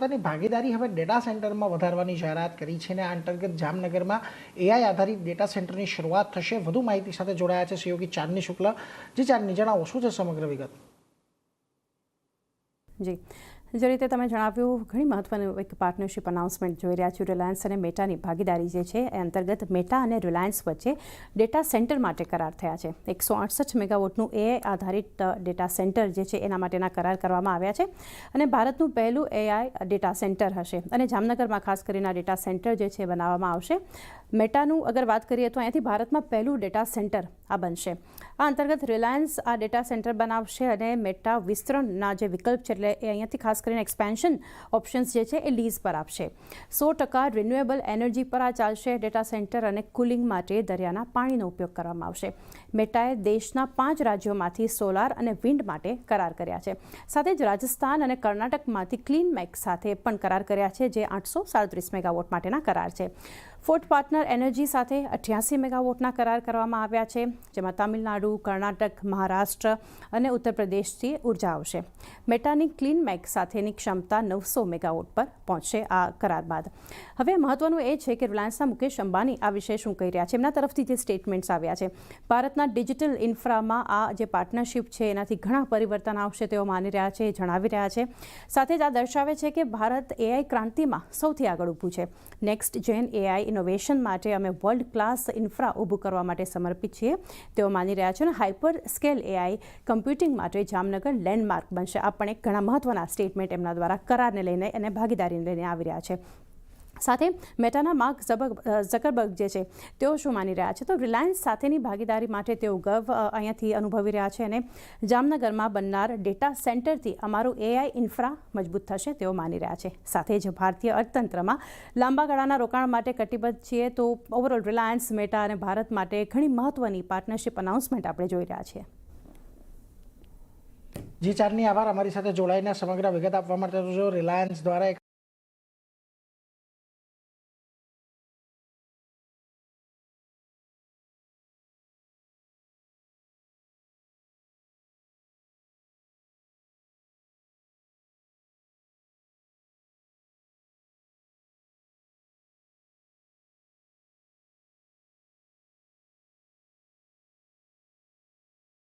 પોતાની ભાગીદારી હવે ડેટા સેન્ટરમાં વધારવાની જાહેરાત કરી છે અને આ અંતર્ગત જામનગરમાં એઆઈ આધારિત ડેટા સેન્ટરની શરૂઆત થશે. વધુ માહિતી સાથે જોડાયા છે સહયોગી ચાંદની શુક્લ. જી ચાંદની, જણાવો શું છે સમગ્ર વિગત? જી, જે રીતે તમે જણાવ્યું, ઘણી મહત્વનું એક પાર્ટનરશિપ અનાઉન્સમેન્ટ જોઈ રહ્યા છું. રિલાયન્સ અને મેટાની ભાગીદારી જે છે એ અંતર્ગત મેટા અને રિલાયન્સ વચ્ચે ડેટા સેન્ટર માટે કરાર થયા છે. 168 મેગાવોટનું એઆઈ આધારિત ડેટા સેન્ટર જે છે એના માટેના કરાર કરવામાં આવ્યા છે અને ભારતનું પહેલું એઆઈ ડેટા સેન્ટર હશે અને જામનગરમાં ખાસ કરીને આ ડેટા સેન્ટર જે છે બનાવવામાં આવશે. મેટાનું અગર વાત કરીએ તો અહીંયાથી ભારતમાં પહેલું ડેટા સેન્ટર આ બનશે. આ અંતર્ગત રિલાયન્સ આ ડેટા સેન્ટર બનાવશે અને મેટા વિસ્તરણના જે વિકલ્પ છે એટલે એ અહીંયાથી ખાસ કરીને એક્સપેન્શન ઓપ્શન્સ જે છે એ લીઝ પર આપશે. 100% રિન્યુએબલ એનર્જી પર આ ચાલશે ડેટા સેન્ટર અને કુલિંગ માટે દરિયાના પાણીનો ઉપયોગ કરવામાં આવશે. મેટાએ દેશના 5 રાજ્યોમાંથી સોલાર અને વિન્ડ માટે કરાર કર્યા છે. સાથે જ રાજસ્થાન અને કર્ણાટકમાંથી ક્લીન મેક સાથે પણ કરાર કર્યા છે, જે 837 મેગાવોટ માટેના કરાર છે. ફોર્ટ પાર્ટનર એનર્જી સાથે 88 મેગાવોટના કરાર કરવામાં આવ્યા છે, જેમાં તમિલનાડુ, કર્ણાટક, મહારાષ્ટ્ર અને ઉત્તર પ્રદેશથી ઉર્જા આવશે. મેટાની ક્લીન મેક સાથેની ક્ષમતા 900 મેગાવોટ પર પહોંચશે આ કરાર બાદ. હવે મહત્વનું એ છે કે રિલાયન્સના મુકેશ અંબાણી આ વિશે શું કહી રહ્યા છે. એમના તરફથી જે સ્ટેટમેન્ટ્સ આવ્યા છે, ભારતના ડિજિટલ ઇન્ફ્રામાં આ જે પાર્ટનરશિપ છે એનાથી ઘણા પરિવર્તન આવશે તેઓ માની રહ્યા છે, જણાવી રહ્યા છે. સાથે જ આ દર્શાવે છે કે ભારત એઆઈ ક્રાંતિમાં સૌથી આગળ ઊભું છે. નેક્સ્ટ જેન એઆઈ ઇનોવેશન માટે અમે વર્લ્ડ ક્લાસ ઇન્ફ્રા ઊભું કરવા માટે સમર્પિત છીએ, તેઓ માની રહ્યા છે. અને હાઇપર સ્કેલ એઆઈ કમ્પ્યુટિંગ માટે જામનગર લેન્ડમાર્ક બનશે. આ પણ એક ઘણા મહત્વના સ્ટેટમેન્ટ એમના દ્વારા કરારને લઈને અને ભાગીદારીને લઈને આવી રહ્યા છે. સાથે મેટાના માર્ક ઝકરબર્ગ જે છે તેઓ શું માની રહ્યા છે, તો રિલાયન્સ સાથેની ભાગીદારી માટે તેઓ ગર્વ અહીંયાથી અનુભવી રહ્યા છે અને જામનગરમાં બનનાર ડેટા સેન્ટરથી અમારું એઆઈ ઇન્ફ્રા મજબૂત થશે તેઓ માની રહ્યા છે. સાથે જ ભારતીય અર્થતંત્રમાં લાંબા ગાળાના રોકાણ માટે કટિબદ્ધ છીએ. તો ઓવરઓલ રિલાયન્સ, મેટા અને ભારત માટે ઘણી મહત્વની પાર્ટનરશિપ અનાઉન્સમેન્ટ આપણે જોઈ રહ્યા છીએ. જી ચાંદની, આભાર અમારી સાથે જોડાઈને સમગ્ર વિગત આપવા માટે. રિલાયન્સ દ્વારા